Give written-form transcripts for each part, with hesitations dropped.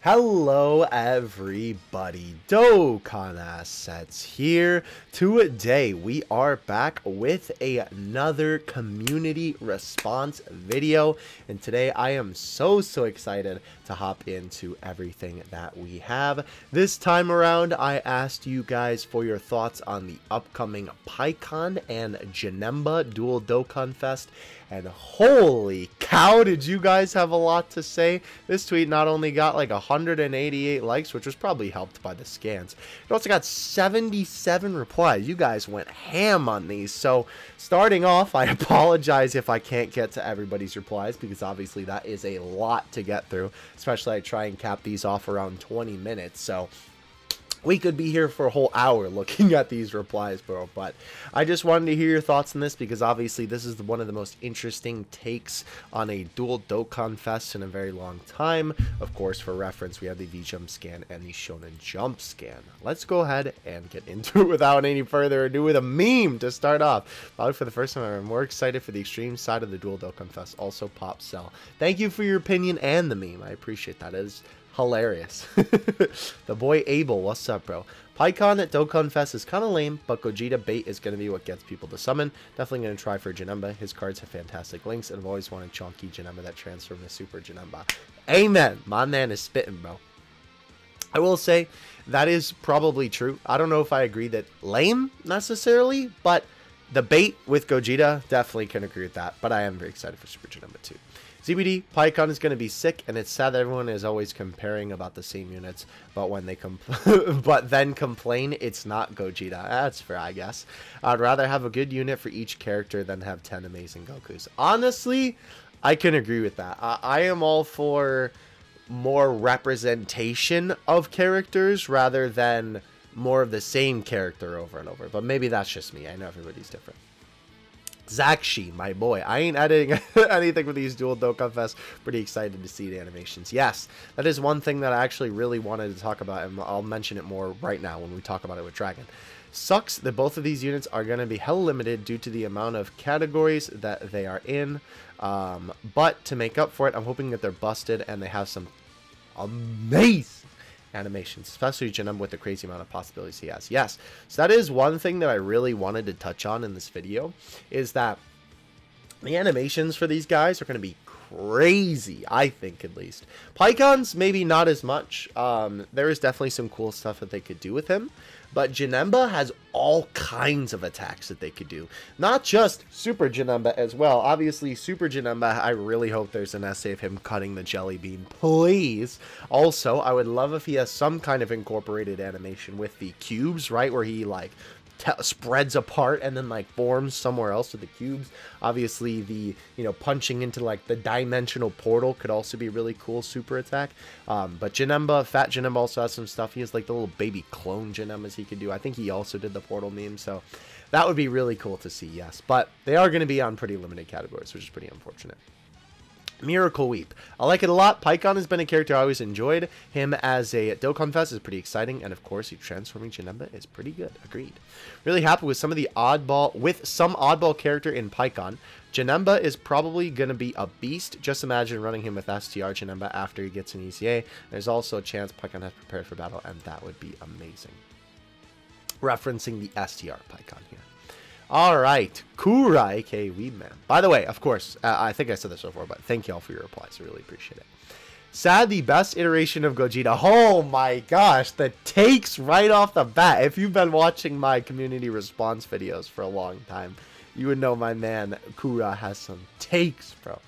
Hello everybody, Dokkan Assets here. Today we are back with another community response video, and today I am so excited to hop into everything that we have. This time around I asked you guys for your thoughts on the upcoming Pikkon and Janemba Dual Dokkan Fest, and holy cow, did you guys have a lot to say. This tweet not only got like 188 likes, which was probably helped by the scans, it also got 77 replies. You guys went ham on these. So starting off, I apologize if I can't get to everybody's replies, because obviously that is a lot to get through, especially I try and cap these off around 20 minutes. So we could be here for a whole hour looking at these replies, bro. But I just wanted to hear your thoughts on this, because obviously this is one of the most interesting takes on a dual Dokkan Fest in a very long time. Of course, for reference, we have the V-Jump scan and the Shonen Jump scan. Let's go ahead and get into it without any further ado with a meme to start off. Probably for the first time, I'm more excited for the extreme side of the dual Dokkan Fest. Also, Pop Cell. Thank you for your opinion and the meme. I appreciate that. It is hilarious. The boy Abel, what's up, bro? Pikkon at Dokkan Fest is kind of lame, but Gogeta bait is going to be what gets people to summon. Definitely going to try for Janemba. His cards have fantastic links, and I've always wanted chunky Janemba that transforms to Super Janemba. Amen. My man is spitting, bro. I will say that is probably true. I don't know if I agree that lame necessarily, but the bait with Gogeta, definitely can agree with that. But I am very excited for Super Janemba too. ZBD, Pikkon is going to be sick, and it's sad that everyone is always comparing about the same units, but when they but then complain it's not Gogeta. That's fair, I guess. I'd rather have a good unit for each character than have 10 amazing Gokus. Honestly, I can agree with that. I am all for more representation of characters rather than more of the same character over and over, but maybe that's just me. I know everybody's different. Zakshi, my boy. I ain't editing anything with these dual Dokkan Fest. Pretty excited to see the animations. Yes, that is one thing that I actually really wanted to talk about, and I'll mention it more right now when we talk about it with Dragon. Sucks that both of these units are going to be hell limited due to the amount of categories that they are in. But to make up for it, I'm hoping that they're busted and they have some amazing animations, especially Janemba with the crazy amount of possibilities he has. Yes, so that is one thing that I really wanted to touch on in this video, is that the animations for these guys are going to be crazy, I think, at least. Pikkon's maybe not as much. There is definitely some cool stuff that they could do with him, but Janemba has all kinds of attacks that they could do. Not just Super Janemba as well. Obviously, Super Janemba, I really hope there's an essay of him cutting the jelly bean, please. Also, I would love if he has some kind of incorporated animation with the cubes, right, where he, like, spreads apart and then like forms somewhere else with the cubes. Obviously the punching into like the dimensional portal could also be a really cool super attack. But Janemba, Fat Janemba also has some stuff. He has like the little baby clone Janembas he could do. I think he also did the portal meme, so that would be really cool to see. Yes, but they are going to be on pretty limited categories, which is pretty unfortunate. Miracle Weep. I like it a lot. Pikkon has been a character I always enjoyed. Him as a Dokkan Fest is pretty exciting, and of course, he transforming Janemba is pretty good. Agreed. Really happy with some oddball character in Pikkon. Janemba is probably going to be a beast. Just imagine running him with STR Janemba after he gets an ECA. There's also a chance Pikkon has prepared for battle, and that would be amazing. Referencing the STR Pikkon here. Alright, Kura, aka Weedman. By the way, of course, I think I said this before, but thank y'all for your replies. I really appreciate it. Sad, the best iteration of Gogeta. Oh my gosh, the takes right off the bat. If you've been watching my community response videos for a long time, you would know my man Kura has some takes, bro.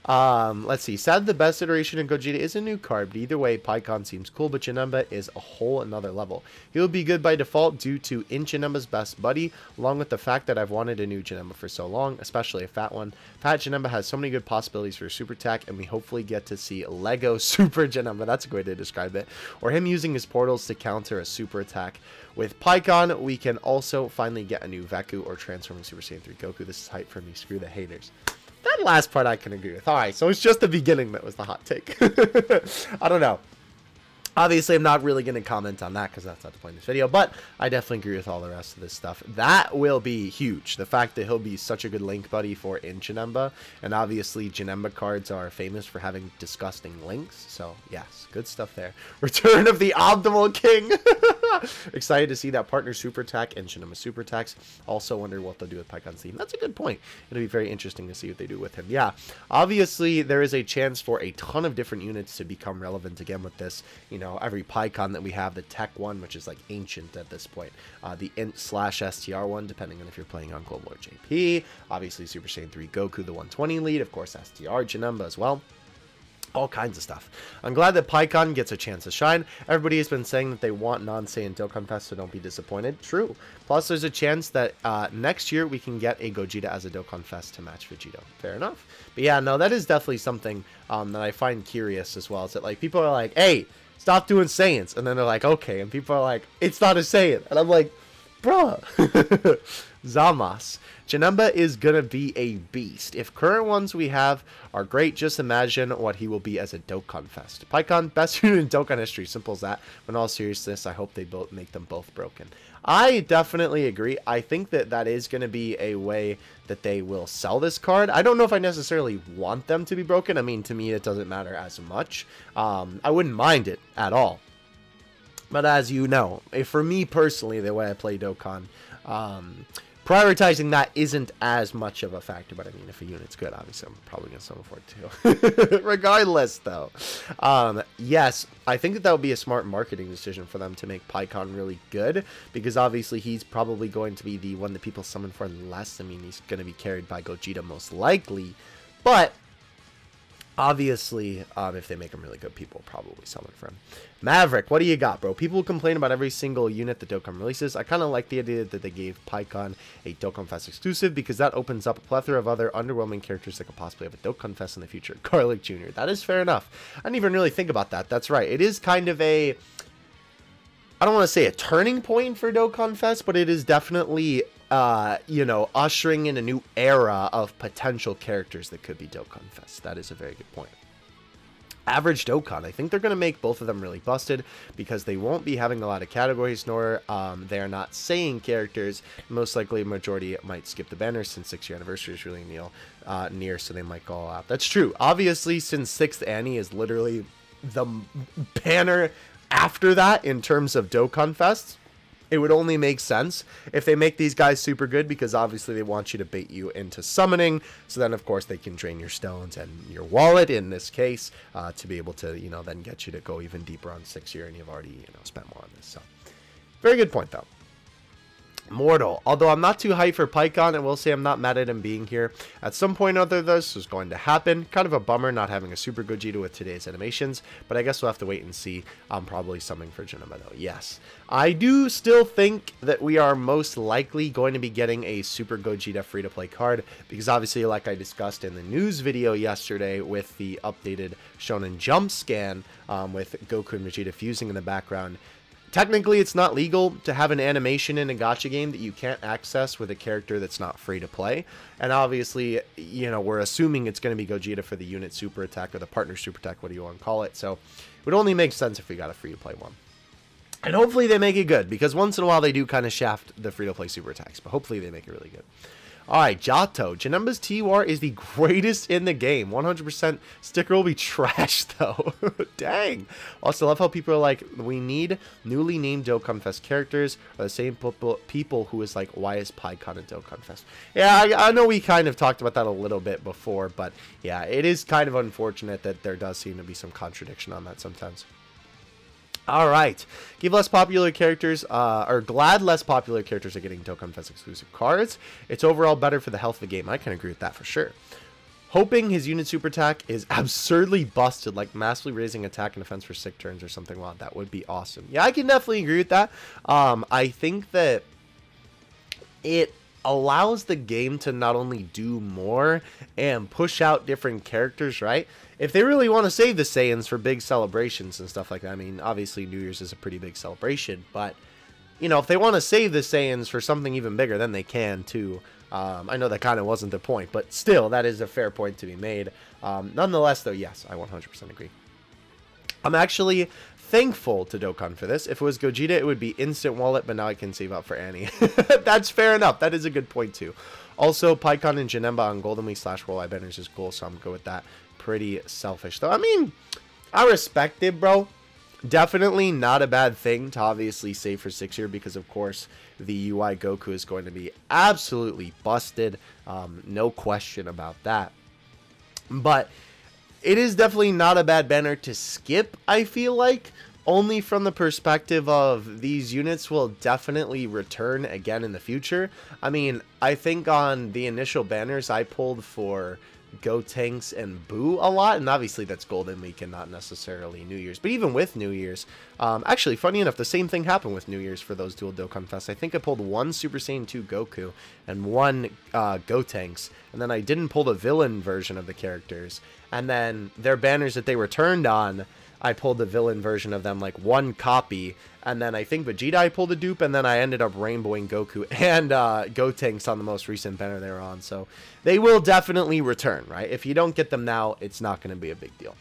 Let's see. Sad the best iteration of Gogeta is a new card, but either way, Pikkon seems cool, but Janemba is a whole another level. He'll be good by default due to in Janemba's best buddy, along with the fact that I've wanted a new Janemba for so long, especially a fat one. Fat Janemba has so many good possibilities for super attack, and we hopefully get to see Lego Super Janemba. That's a great way to describe it. Or him using his portals to counter a super attack. With Pikkon, we can also finally get a new Veku or transforming Super Saiyan 3 Goku. This is hype for me. Screw the haters. That last part I can agree with. Alright, so it's just the beginning that was the hot take. I don't know. Obviously, I'm not really going to comment on that because that's not the point of this video, but I definitely agree with all the rest of this stuff. That will be huge. The fact that he'll be such a good link buddy for in Janemba, and obviously Janemba cards are famous for having disgusting links, so yes, good stuff there. Return of the Optimal King! Excited to see that partner super attack and Janemba super attacks. Also wonder what they'll do with Pikkon's theme. That's a good point. It'll be very interesting to see what they do with him. Yeah, obviously there is a chance for a ton of different units to become relevant again with this. You know, every Pikkon that we have, the tech one, which is like ancient at this point, the int/STR one, depending on if you're playing on Global or JP, obviously Super Saiyan 3 Goku, the 120 lead, of course STR Janemba as well. All kinds of stuff. I'm glad that Pikkon gets a chance to shine. Everybody has been saying that they want non-Saiyan Dokkan Fest, so don't be disappointed. True. Plus, there's a chance that next year we can get a Gogeta as a Dokkan Fest to match Vegito. Fair enough. But yeah, no, that is definitely something that I find curious as well. Is that like people are like, hey, stop doing Saiyans, and then they're like, okay, and people are like, it's not a Saiyan, and I'm like, bruh. Zamas. Janemba is gonna be a beast. If current ones we have are great, just imagine what he will be as a Dokkan Fest. Pikkon, best unit in Dokkan history. Simple as that. But in all seriousness, I hope they both make them both broken. I definitely agree. I think that that is going to be a way that they will sell this card. I don't know if I necessarily want them to be broken. I mean, to me, it doesn't matter as much. I wouldn't mind it at all. But as you know, for me personally, the way I play Dokkan, prioritizing that isn't as much of a factor. But I mean, if a unit's good, obviously I'm probably going to summon for it too. Regardless, though, yes, I think that would be a smart marketing decision for them to make Pikkon really good, because obviously he's probably going to be the one that people summon for less. I mean, he's going to be carried by Gogeta most likely, but obviously, if they make him really good, people will probably summon for him. Maverick, what do you got, bro? People complain about every single unit that Dokkan releases. I kind of like the idea that they gave Pikkon a Dokkan Fest exclusive, because that opens up a plethora of other underwhelming characters that could possibly have a Dokkan Fest in the future. Garlic Jr. That is fair enough. I didn't even really think about that. That's right. It is kind of a, I don't want to say a turning point for Dokkan Fest, but it is definitely, you know, ushering in a new era of potential characters that could be Dokkan Fest. That is a very good point. Average Dokkan, I think they're going to make both of them really busted, because they won't be having a lot of categories, nor they're not saying characters. Most likely a majority might skip the banner, since 6-year anniversary is really near, so they might go all out. That's true. Obviously, since 6th Annie is literally the banner after that in terms of Dokkan Fest, it would only make sense if they make these guys super good, because obviously they want you to bait you into summoning, so then of course they can drain your stones and your wallet in this case, to be able to, you know, then get you to go even deeper on 6-year, and you've already, you know, spent more on this. So very good point though. Mortal. Although I'm not too hyped for Pikkon, and will say I'm not mad at him being here. At some point or other, this is going to happen. Kind of a bummer not having a Super Gogeta with today's animations, but I guess we'll have to wait and see. I'm probably summoning for Janemba though. Yes. I do still think that we are most likely going to be getting a Super Gogeta free-to-play card, because obviously, like I discussed in the news video yesterday with the updated Shonen Jump scan, with Goku and Vegeta fusing in the background, technically, it's not legal to have an animation in a gacha game that you can't access with a character that's not free to play. And obviously, you know, we're assuming it's going to be Gogeta for the unit super attack, or the partner super attack, what do you want to call it. So it would only make sense if we got a free to play one. And hopefully they make it good, because once in a while they do kind of shaft the free to play super attacks, but hopefully they make it really good. Alright, Jato. Janemba's T-War is the greatest in the game. 100% sticker will be trash, though. Dang. Also, I love how people are like, we need newly named Dokkan Fest characters, or the same people who is like, why is Pikkon a Dokkan Fest? Yeah, I know we kind of talked about that a little bit before, but yeah, it is kind of unfortunate that there does seem to be some contradiction on that sometimes. Alright, give less popular characters, or glad less popular characters are getting Dokkan Fest exclusive cards. It's overall better for the health of the game. I can agree with that for sure. Hoping his unit super attack is absurdly busted, like massively raising attack and defense for 6 turns or something. Wow, that would be awesome. Yeah, I can definitely agree with that. I think that it allows the game to not only do more and push out different characters, right? If they really want to save the Saiyans for big celebrations and stuff like that, I mean, obviously New Year's is a pretty big celebration, but, you know, if they want to save the Saiyans for something even bigger, then they can too. I know that kind of wasn't the point, but still, that is a fair point to be made. Nonetheless, though, yes, I 100% agree. I'm actually thankful to Dokkan for this. If it was Gogeta, it would be instant wallet, but now I can save up for Annie. That's fair enough. That is a good point, too. Also, Pikkon and Janemba on Golden Week / Worldwide banners is cool, so I'm good with that. Pretty selfish, though. I mean, I respect it, bro. Definitely not a bad thing to obviously save for 6 year, because, of course, the UI Goku is going to be absolutely busted. No question about that. But it is definitely not a bad banner to skip, I feel like. Only from the perspective of these units will definitely return again in the future. I mean, I think on the initial banners I pulled for Gotenks and Boo a lot, and obviously that's Golden Week and not necessarily New Year's. But even with New Year's, actually, funny enough, the same thing happened with New Year's for those dual Dokkan Fest. I think I pulled one Super Saiyan 2 Goku and one Gotenks, and then I didn't pull the villain version of the characters. And then their banners that they returned on, I pulled the villain version of them, like one copy, and then I think Vegeta I pulled a dupe, and then I ended up rainbowing Goku and Gotenks on the most recent banner they were on. So they will definitely return, right? If you don't get them now, it's not going to be a big deal.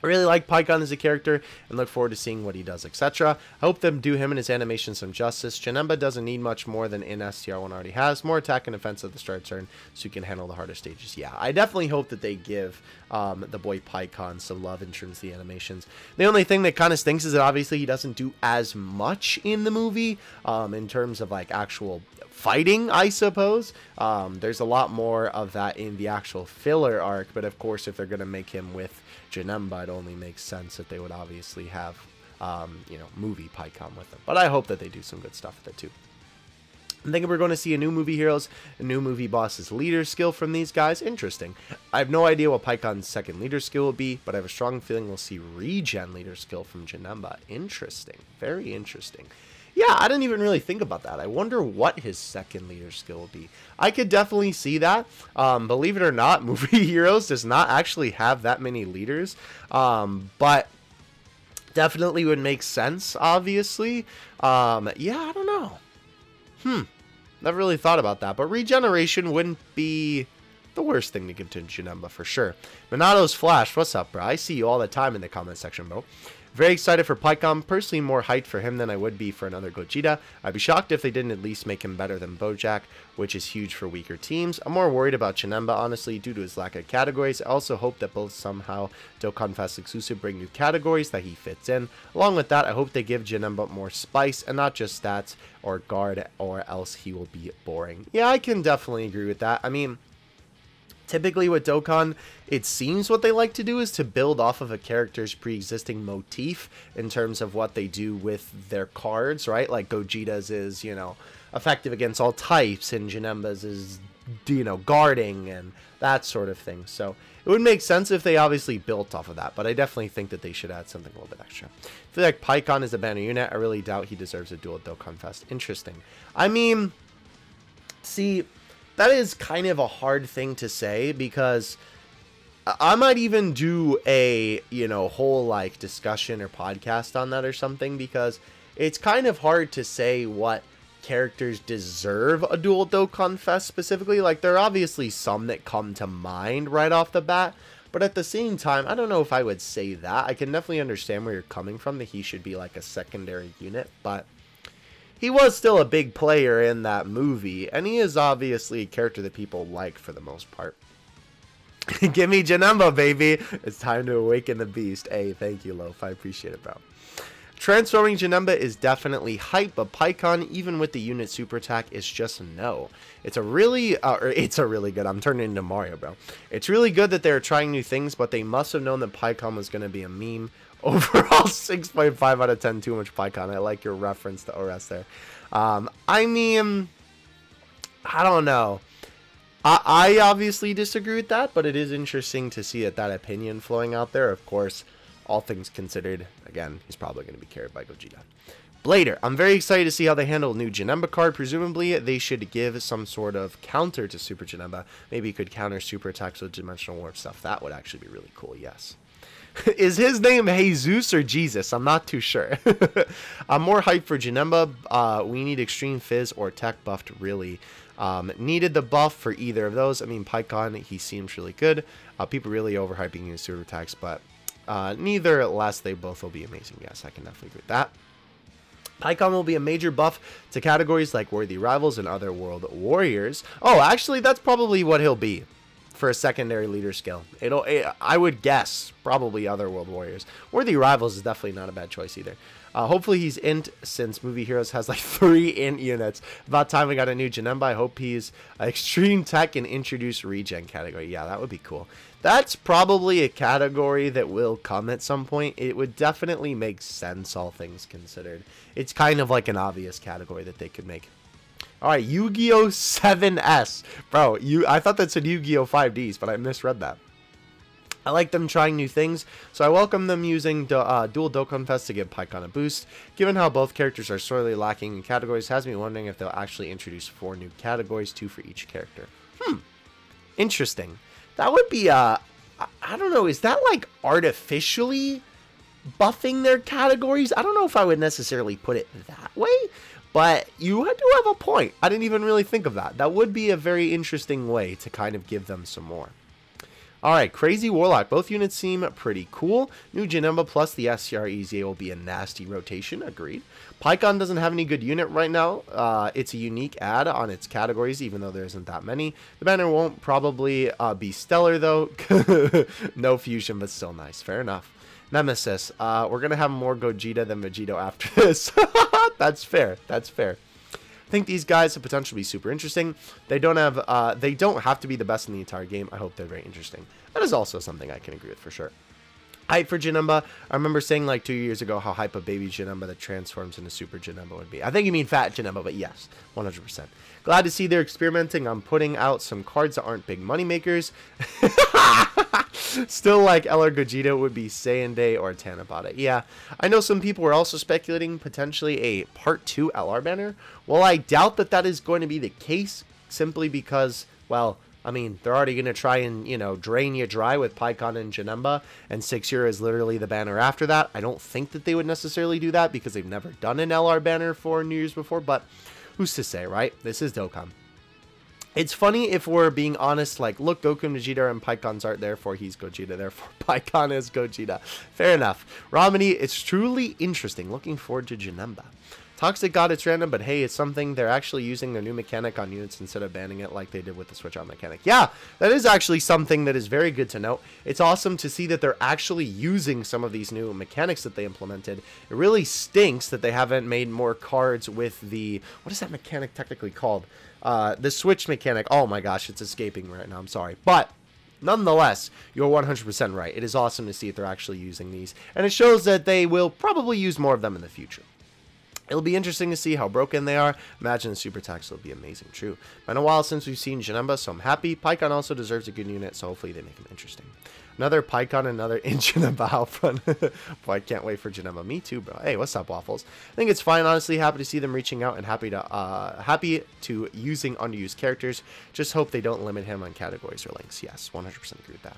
I really like Pikkon as a character and look forward to seeing what he does, etc. I hope them do him and his animation some justice. Janemba doesn't need much more than in STR1 already has. More attack and defense at the start turn so you can handle the harder stages. Yeah, I definitely hope that they give the boy Pikkon some love in terms of the animations. The only thing that kind of stinks is that obviously he doesn't do as much in the movie in terms of like actual fighting, I suppose. There's a lot more of that in the actual filler arc, but of course if they're going to make him with Janemba, it only makes sense that they would obviously have, you know, movie Pikkon with them. But I hope that they do some good stuff with it too. I'm thinking we're going to see a new movie heroes, a new movie boss's leader skill from these guys. Interesting. I have no idea what Pikkon's second leader skill will be, but I have a strong feeling we'll see regen leader skill from Janemba. Interesting. Very interesting. Yeah, I didn't even really think about that. I wonder what his second leader skill will be. I could definitely see that. Believe it or not, Movie Heroes does not actually have that many leaders. But definitely would make sense, obviously. Yeah, I don't know. Never really thought about that. But regeneration wouldn't be the worst thing to give to Janemba for sure. Monato's Flash, what's up, bro? I see you all the time in the comment section, bro. Very excited for Pikkon. Personally, more hyped for him than I would be for another Gogeta. I'd be shocked if they didn't at least make him better than Bojack, which is huge for weaker teams. I'm more worried about Janemba, honestly, due to his lack of categories. I also hope that both somehow Dokkan Fest exclusive bring new categories that he fits in. Along with that, I hope they give Janemba more spice and not just stats or guard, or else he will be boring. Yeah, I can definitely agree with that. I mean, typically with Dokkan, it seems what they like to do is to build off of a character's pre-existing motif in terms of what they do with their cards, right? Like Gogeta's is, you know, effective against all types, and Janemba's is, you know, guarding and that sort of thing. So it would make sense if they obviously built off of that, but I definitely think that they should add something a little bit extra. I feel like Pikkon is a banner unit. I really doubt he deserves a dual at Dokkan Fest. Interesting. I mean, see, that is kind of a hard thing to say, because I might even do a, you know, whole like discussion or podcast on that or something, because it's kind of hard to say what characters deserve a dual Dokkan Fest specifically. Like, there are obviously some that come to mind right off the bat, but at the same time, I don't know if I would say that. I can definitely understand where you're coming from, that he should be like a secondary unit, but he was still a big player in that movie, and he is obviously a character that people like for the most part. Give me Janemba, baby. It's time to awaken the beast. Hey, thank you, Loaf. I appreciate it, bro. Transforming Janemba is definitely hype, but Pikkon, even with the unit super attack, is just no. It's a really good, I'm turning into Mario, bro. It's really good that they're trying new things, but they must have known that Pikkon was going to be a meme. Overall, 6.5 out of 10, too much Pikkon. I like your reference to ORS there. I mean, I don't know. I obviously disagree with that, but it is interesting to see that opinion flowing out there. Of course, all things considered, again, he's probably going to be carried by Gogeta. Blader, I'm very excited to see how they handle new Janemba card. Presumably, they should give some sort of counter to Super Janemba. Maybe he could counter super attacks with Dimensional Warp stuff. That would actually be really cool, yes. Is his name Jesus or Jesus? I'm not too sure. I'm more hyped for Janemba. We need Extreme Fizz or Tech buffed, really. Needed the buff for either of those. I mean, Pikkon, he seems really good. People really overhyping his super attacks, but neither less, they both will be amazing. Yes, I can definitely agree with that. Pikkon will be a major buff to categories like Worthy Rivals and Otherworld Warriors. Oh, actually, that's probably what he'll be for a secondary leader skill. I would guess probably Otherworld Warriors. Worthy Rivals is definitely not a bad choice either. Hopefully he's int, since Movie Heroes has like 3 int units. About time we got a new Janemba. I hope he's extreme tech and introduce regen category. Yeah, that would be cool. That's probably a category that will come at some point. It would definitely make sense, all things considered. It's kind of like an obvious category that they could make. Alright, Yu-Gi-Oh! 7S. Bro, I thought that said Yu-Gi-Oh! 5Ds, but I misread that. I like them trying new things, so I welcome them using dual Dokkan Fest to give Pikkon a boost. Given how both characters are sorely lacking in categories, has me wondering if they'll actually introduce 4 new categories, 2 for each character. Interesting. That would be, I don't know, is that like artificially buffing their categories? I don't know if I would necessarily put it that way, but you do have a point. I didn't even really think of that. That would be a very interesting way to kind of give them some more. Alright, Crazy Warlock. Both units seem pretty cool. New Janemba plus the SCR EZA will be a nasty rotation. Agreed. Pikkon doesn't have any good unit right now. It's a unique add on its categories, even though there isn't that many. The banner won't probably be stellar, though. No fusion, but still nice. Fair enough. Nemesis. We're going to have more Gogeta than Vegito after this. That's fair. That's fair. I think these guys have potential to be super interesting. They don't have to be the best in the entire game. I hope they're very interesting. That is also something I can agree with for sure. Hype for Janemba. I remember saying like 2 years ago how hype a baby Janemba that transforms into Super Janemba would be. I think you mean fat Janemba, but yes, 100%. Glad to see they're experimenting on putting out some cards that aren't big money makers. Still like LR Gogeta would be Sayande or Tanabata. Yeah, I know some people were also speculating potentially a Part 2 LR banner. Well, I doubt that that is going to be the case simply because, well, I mean, they're already going to try and, you know, drain you dry with Pikkon and Janemba, and 6 Year is literally the banner after that. I don't think that they would necessarily do that because they've never done an LR banner for New Year's before, but who's to say, right? This is Dokkan. It's funny if we're being honest, like, look, Goku and Vegeta and Pikkon's art, therefore he's Gogeta, therefore Pikkon is Gogeta. Fair enough. Ramini, it's truly interesting. Looking forward to Janemba. Toxic God, it's random, but hey, it's something they're actually using their new mechanic on units instead of banning it like they did with the switch on mechanic. Yeah, that is actually something that is very good to note. It's awesome to see that they're actually using some of these new mechanics that they implemented. It really stinks that they haven't made more cards with the, what is that mechanic technically called? The switch mechanic. Oh my gosh, it's escaping right now. I'm sorry. But nonetheless, you're 100% right. It is awesome to see that they're actually using these. And it shows that they will probably use more of them in the future. It'll be interesting to see how broken they are. Imagine the super attacks will be amazing. True. Been a while since we've seen Janemba, so I'm happy. Pikkon also deserves a good unit, so hopefully they make him interesting. Another Pikkon, another in Janemba out front. Boy, I can't wait for Janemba. Me too, bro. Hey, what's up, Waffles? I think it's fine, honestly. Happy to see them reaching out and happy to using underused characters. Just hope they don't limit him on categories or links. Yes, 100% agree with that.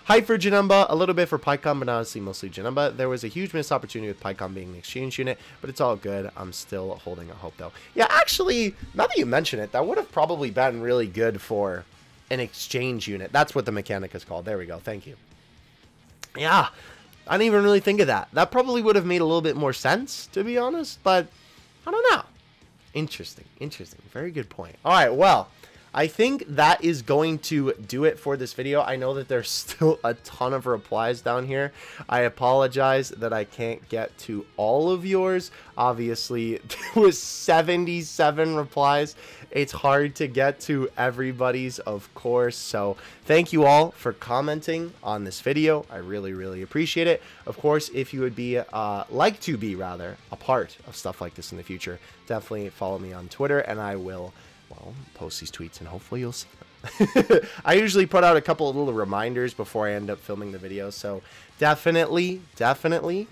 Hype for Janemba, a little bit for Pikkon, but honestly mostly Janemba. There was a huge missed opportunity with Pikkon being an exchange unit, but it's all good. I'm still holding a hope, though. Yeah, actually, now that you mention it, that would have probably been really good for an exchange unit. That's what the mechanic is called. There we go. Thank you. Yeah, I didn't even really think of that. That probably would have made a little bit more sense, to be honest, but I don't know. Interesting. Interesting. Very good point. All right, well, I think that is going to do it for this video. I know that there's still a ton of replies down here. I apologize that I can't get to all of yours. Obviously, there was 77 replies. It's hard to get to everybody's, of course. So thank you all for commenting on this video. I really, really appreciate it. Of course, if you would be, like to be rather, a part of stuff like this in the future, definitely follow me on Twitter and I will, well, post these tweets and hopefully you'll see them. I usually put out a couple of little reminders before I end up filming the video, so definitely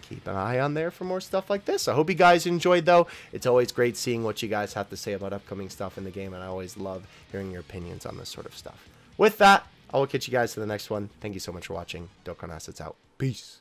keep an eye on there for more stuff like this. I hope you guys enjoyed, though. It's always great seeing what you guys have to say about upcoming stuff in the game, and I always love hearing your opinions on this sort of stuff. With that, I will catch you guys to the next one. Thank you so much for watching. Dokkan Assets out. Peace.